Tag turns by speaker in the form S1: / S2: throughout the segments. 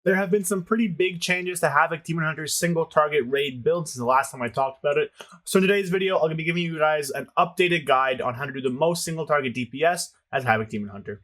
S1: There have been some pretty big changes to Havoc Demon Hunter's single target raid build since the last time I talked about it. So in today's video, I'm going to be giving you guys an updated guide on how to do the most single target DPS as Havoc Demon Hunter.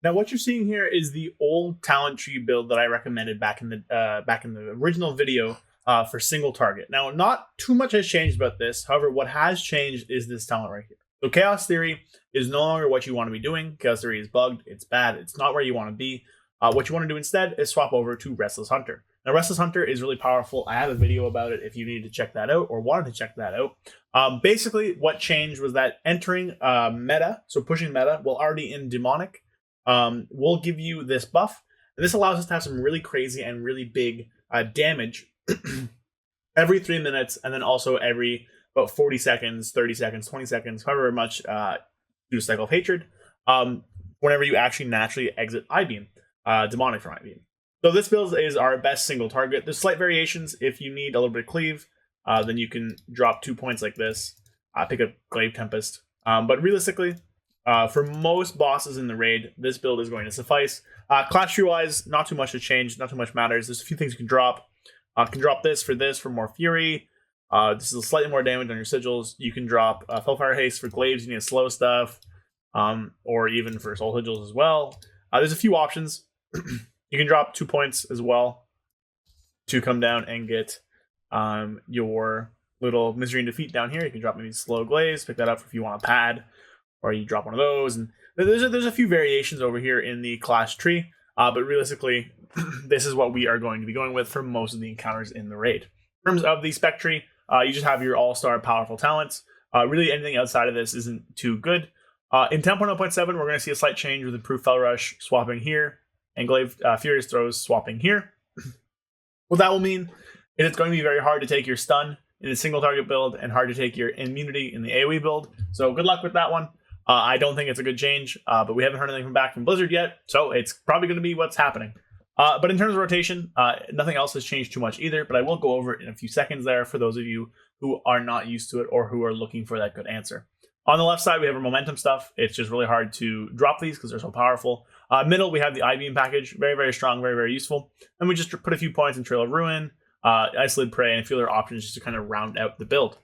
S1: Now what you're seeing here is the old talent tree build that I recommended back in the original video for single target. Now not too much has changed about this. However, what has changed is this talent right here. So Chaos Theory is no longer what you want to be doing. Chaos Theory is bugged. It's bad. It's not where you want to be. What you want to do instead is swap over to Restless Hunter. Now, Restless Hunter is really powerful. I have a video about it if you need to check that out or wanted to check that out. Basically, what changed was that entering meta, so pushing meta, while already in Demonic, will give you this buff. And this allows us to have some really crazy and really big damage every 3 minutes, and then also every about 40 seconds, 30 seconds, 20 seconds, however much do Cycle of Hatred, whenever you actually naturally exit I-Beam. Demonic from I-Beam. So this build is our best single target. There's slight variations. If you need a little bit of cleave, then you can drop 2 points like this. Pick up Glaive Tempest. But realistically, for most bosses in the raid, this build is going to suffice. Class tree wise, not too much to change, not too much matters. There's a few things you can drop. You can drop this for more fury. This is slightly more damage on your sigils. You can drop Fellfire Haste for glaives. You need to slow stuff, or even for soul sigils as well. There's a few options. You can drop 2 points as well to come down and get your little Misery and Defeat down here. You can drop maybe Slow Glaze, pick that up if you want a pad, or you drop one of those. And there's a few variations over here in the class tree, but realistically, this is what we are going to be going with for most of the encounters in the raid. In terms of the spec tree, you just have your all-star powerful talents. Really, anything outside of this isn't too good. In 10.0.7, we're going to see a slight change with improved Fell Rush swapping here, and Glaive Furious Throws swapping here. What that will mean is it's going to be very hard to take your stun in a single target build and hard to take your immunity in the AoE build. So good luck with that one. I don't think it's a good change, but we haven't heard anything back from Blizzard yet, so it's probably going to be what's happening. But in terms of rotation, nothing else has changed too much either, but I will go over it in a few seconds there for those of you who are not used to it or who are looking for that good answer. On the left side, we have our momentum stuff. It's just really hard to drop these because they're so powerful. Middle, we have the I-Beam package. Very, very strong, very, very useful. And we just put a few points in Trail of Ruin, Isolated Prey, and a few other options just to kind of round out the build.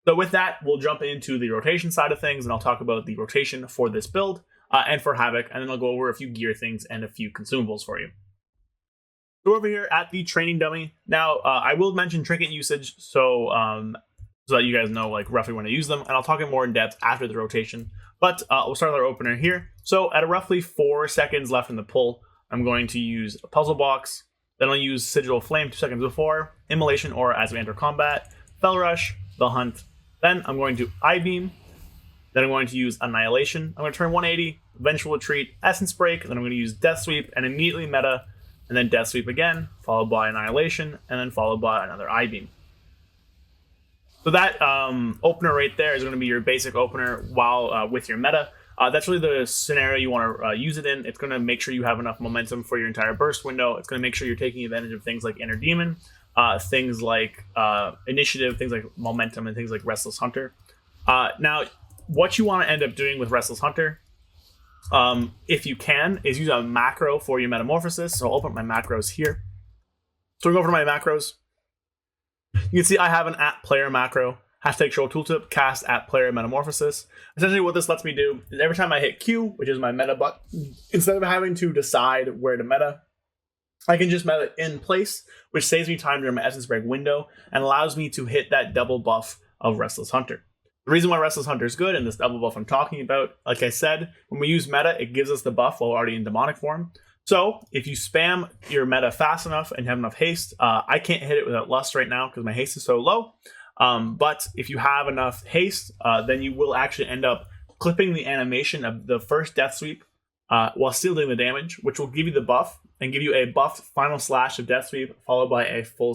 S1: So with that, we'll jump into the rotation side of things, and I'll talk about the rotation for this build and for Havoc, and then I'll go over a few gear things and a few consumables for you. So over here at the training dummy. Now, I will mention trinket usage, so that you guys know like roughly when to use them, and I'll talk it more in depth after the rotation. But we'll start with our opener here. So at roughly 4 seconds left in the pull, I'm going to use a puzzle box. Then I'll use Sigil of Flame 2 seconds before, Immolation or as we enter combat, Fell Rush, the Hunt. Then I'm going to I-Beam. Then I'm going to use Annihilation. I'm going to turn 180, Vengeful Retreat, Essence Break. Then I'm going to use Death Sweep and immediately meta, and then Death Sweep again, followed by Annihilation, and then followed by another I-Beam. So that opener right there is going to be your basic opener while with your meta. That's really the scenario you want to use it in. It's going to make sure you have enough momentum for your entire burst window. It's going to make sure you're taking advantage of things like Inner Demon, things like Initiative, things like Momentum, and things like Restless Hunter. Now, what you want to end up doing with Restless Hunter, if you can, is use a macro for your Metamorphosis. So I'll open up my macros here. So we go over to my macros. You can see I have an @player macro, #show tooltip, cast @player Metamorphosis. Essentially what this lets me do is every time I hit Q, which is my meta button, instead of having to decide where to meta, I can just meta in place, which saves me time during my Essence Break window and allows me to hit that double buff of Restless Hunter. The reason why Restless Hunter is good and this double buff I'm talking about, like I said, when we use meta, it gives us the buff while we're already in demonic form. So if you spam your meta fast enough and have enough haste, I can't hit it without lust right now because my haste is so low. But if you have enough haste, then you will actually end up clipping the animation of the first death sweep while still doing the damage, which will give you the buff and give you a buffed final slash of death sweep followed by a full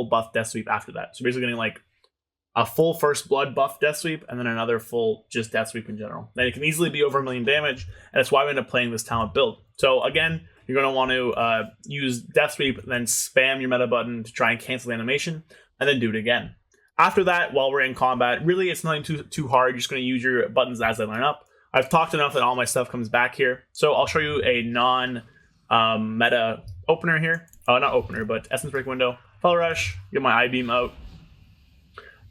S1: buff death sweep after that. So basically getting like a full first blood buff death sweep and then another full just death sweep in general. Then it can easily be over 1 million damage, and that's why we end up playing this talent build. So again, you're going to want to use death sweep, then spam your meta button to try and cancel the animation, and then do it again. After that, while we're in combat, really it's nothing too hard. You're just going to use your buttons as they line up. I've talked enough that all my stuff comes back here. So I'll show you a non-meta opener here. Not opener, but Essence Break window. Fel Rush, get my I-Beam out.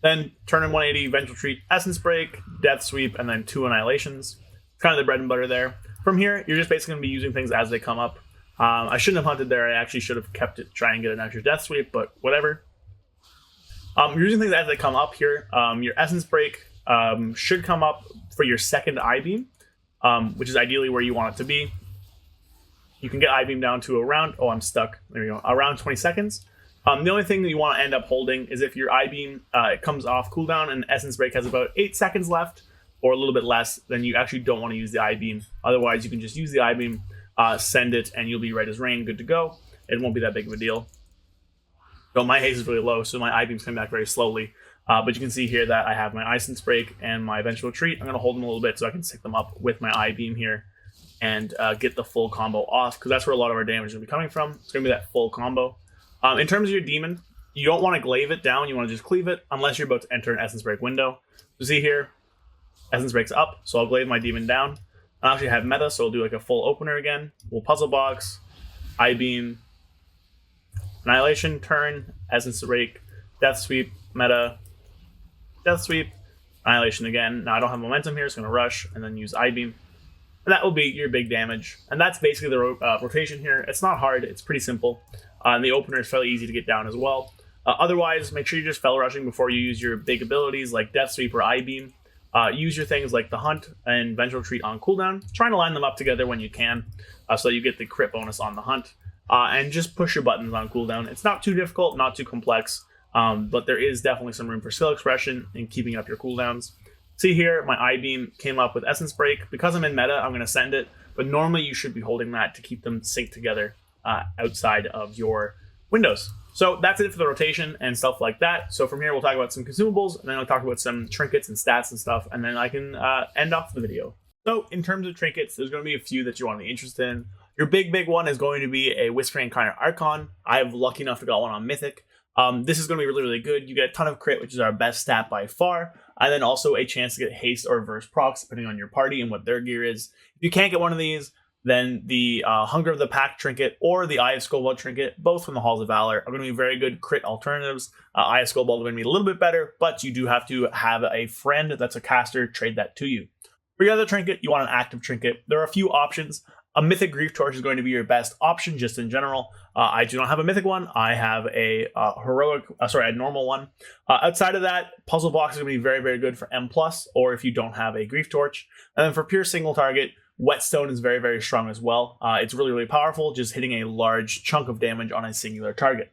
S1: Then turn in 180, Vengeful Retreat, Essence Break, Death Sweep, and then 2 Annihilations. Kind of the bread and butter there. From here, you're just basically going to be using things as they come up. I shouldn't have hunted there. I actually should have kept it, try and get an extra Death Sweep, but whatever. You're using things as they come up here. Your Essence Break should come up for your second I-Beam, which is ideally where you want it to be. You can get I-Beam down to around, oh, I'm stuck. There you go, around 20 seconds. The only thing that you want to end up holding is if your I-Beam comes off cooldown and Essence Break has about 8 seconds left, or a little bit less, then you actually don't want to use the I-Beam. Otherwise, you can just use the I-Beam, send it, and you'll be right as rain, good to go. It won't be that big of a deal. So my haste is really low, so my I-Beam's coming back very slowly. But you can see here that I have my Essence Break and my Vengeful Retreat. I'm going to hold them a little bit so I can stick them up with my I-Beam here and get the full combo off, because that's where a lot of our damage is going to be coming from. It's going to be that full combo. In terms of your demon, you don't want to glaive it down. You want to just cleave it unless you're about to enter an Essence Break window. So see here, Essence Break's up, so I'll glaive my demon down. I actually have meta, so I'll do like a full opener again. We'll Puzzle Box, I-Beam, Annihilation, turn, Essence Break, Death Sweep, meta, Death Sweep, Annihilation again. Now I don't have momentum here, so I'm going to rush and then use I-Beam. And that will be your big damage. And that's basically the rotation here. It's not hard, it's pretty simple. And the opener is fairly easy to get down as well. Otherwise, make sure you're just Fel Rushing before you use your big abilities like Death Sweep or I-Beam. Use your things like the Hunt and Vengeful Retreat on cooldown. Trying to line them up together when you can, so you get the crit bonus on the Hunt. And just push your buttons on cooldown. It's not too difficult, not too complex, but there is definitely some room for skill expression in keeping up your cooldowns. See here, my I-Beam came up with Essence Break. Because I'm in meta, I'm going to send it, but normally you should be holding that to keep them synced together outside of your windows. So that's it for the rotation and stuff like that. So from here, we'll talk about some consumables, and then I'll talk about some trinkets and stats and stuff, and then I can end off the video. So in terms of trinkets, there's going to be a few that you want to be interested in. Your big one is going to be a Whispering Incarnate Archon. I'm lucky enough to got one on Mythic. This is going to be really good. You get a ton of crit, which is our best stat by far, and then also a chance to get haste or reverse procs, depending on your party and what their gear is. If you can't get one of these, then the Hunger of the Pack trinket or the Eye of Skullbald trinket, both from the Halls of Valor, are going to be very good crit alternatives. Eye of Skullbald are going to be a little bit better, but you do have to have a friend that's a caster trade that to you. For your other trinket, you want an active trinket. There are a few options. A Mythic Grief Torch is going to be your best option, just in general. I do not have a Mythic one. I have a a normal one. Outside of that, Puzzle Box is going to be very good for M+, or if you don't have a Grief Torch. And then for pure single target, Whetstone is very strong as well. It's really powerful, just hitting a large chunk of damage on a singular target.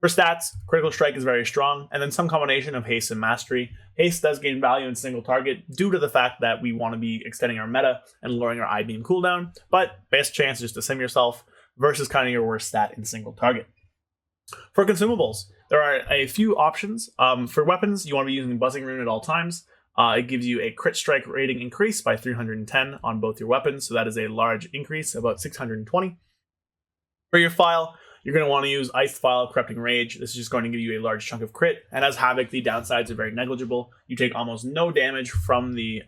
S1: For stats, Critical Strike is very strong, and then some combination of Haste and Mastery. Haste does gain value in single target due to the fact that we want to be extending our meta and lowering our I-Beam cooldown, but best chance is just to sim yourself versus kind of your worst stat in single target. For consumables, there are a few options. For weapons, you want to be using Buzzing Rune at all times. It gives you a crit strike rating increase by 310 on both your weapons, so that is a large increase, about 620. For your file, you're going to want to use Iced File, Corrupting Rage. This is just going to give you a large chunk of crit, and as Havoc, the downsides are very negligible. You take almost no damage from the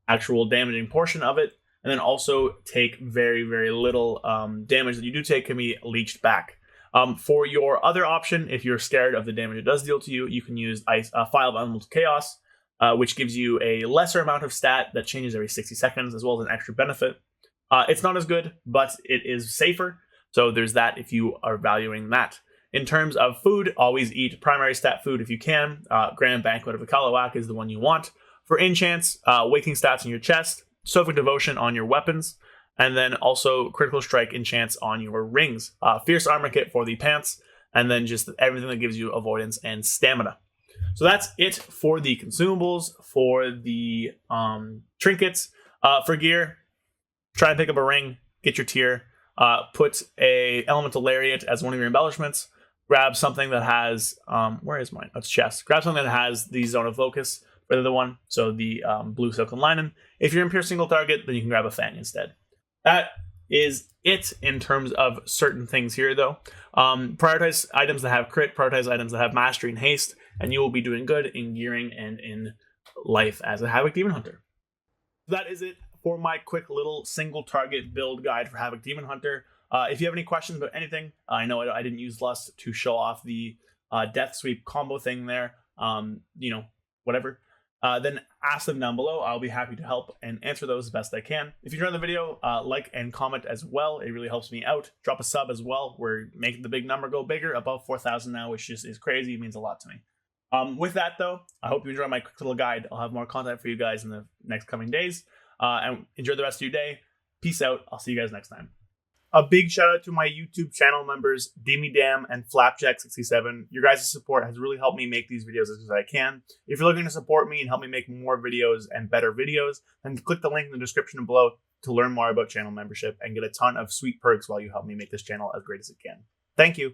S1: actual damaging portion of it, and then also take very little damage that you do take can be leached back. For your other option, if you're scared of the damage it does deal to you, you can use File of Elemental Chaos, which gives you a lesser amount of stat that changes every 60 seconds, as well as an extra benefit. It's not as good, but it is safer. So there's that if you are valuing that. In terms of food, always eat primary stat food if you can. Grand Banquet of the Kalawak is the one you want. For enchants, Waking Stats in your chest, Sophic Devotion on your weapons, and then also Critical Strike enchants on your rings. Fierce Armor Kit for the pants, and then just everything that gives you avoidance and stamina. So that's it for the consumables. For the trinkets, for gear, try and pick up a ring, get your tier. Put a Elemental Lariat as one of your embellishments. Grab something that has, where is mine? That's chest. Grab something that has the Zone of Focus for the other one, so the blue silken linen. If you're in pure single target, then you can grab a fan instead. That is it in terms of certain things here, though. Prioritize items that have crit, prioritize items that have mastery and haste, and you will be doing good in gearing and in life as a Havoc Demon Hunter. That is it for my quick little single target build guide for Havoc Demon Hunter. If you have any questions about anything, I know I didn't use Lust to show off the Death Sweep combo thing there, whatever, then ask them down below. I'll be happy to help and answer those as best I can. If you enjoyed the video, like and comment as well. It really helps me out. Drop a sub as well. We're making the big number go bigger, above 4,000 now, which just is crazy. It means a lot to me. With that, though, I hope you enjoy my quick little guide. I'll have more content for you guys in the next coming days. And enjoy the rest of your day. Peace out. I'll see you guys next time. A big shout out to my YouTube channel members, Dam and Flapjack67. Your guys' support has really helped me make these videos as good as I can. If you're looking to support me and help me make more videos and better videos, then click the link in the description below to learn more about channel membership and get a ton of sweet perks while you help me make this channel as great as it can. Thank you.